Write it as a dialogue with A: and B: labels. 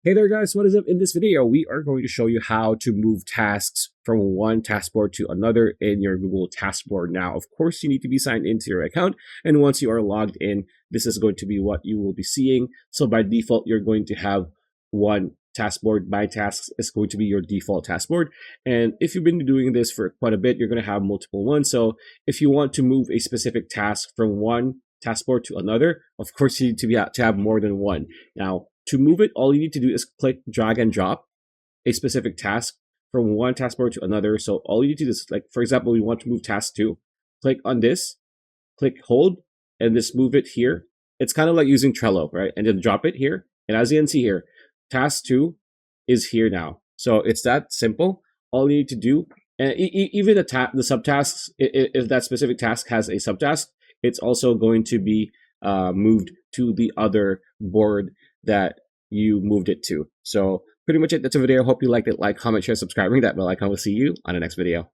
A: Hey there guys, what is up? In this video, we are going to show you how to move tasks from one task board to another in your Google TasksBoard. Now, of course, you need to be signed into your account, and once you are logged in, this is going to be what you will be seeing. So by default, you're going to have one task board. My tasks is going to be your default task board. And if you've been doing this for quite a bit, you're going to have multiple ones. So if you want to move a specific task from one task board to another, of course, you need to have more than one. Now, to move it, all you need to do is click drag and drop a specific task from one task board to another. So all you need to do is, like, for example, we want to move task 2. Click on this, click hold, and just move it here. It's kind of like using Trello, right? And then drop it here. And as you can see here, task 2 is here now. So it's that simple. All you need to do, and even the subtasks, if that specific task has a subtask, it's also going to be moved to the other board that you moved it to. So pretty much it. That's a video. Hope you liked it. Like, comment, share, subscribe, ring that bell icon. We'll see you on the next video.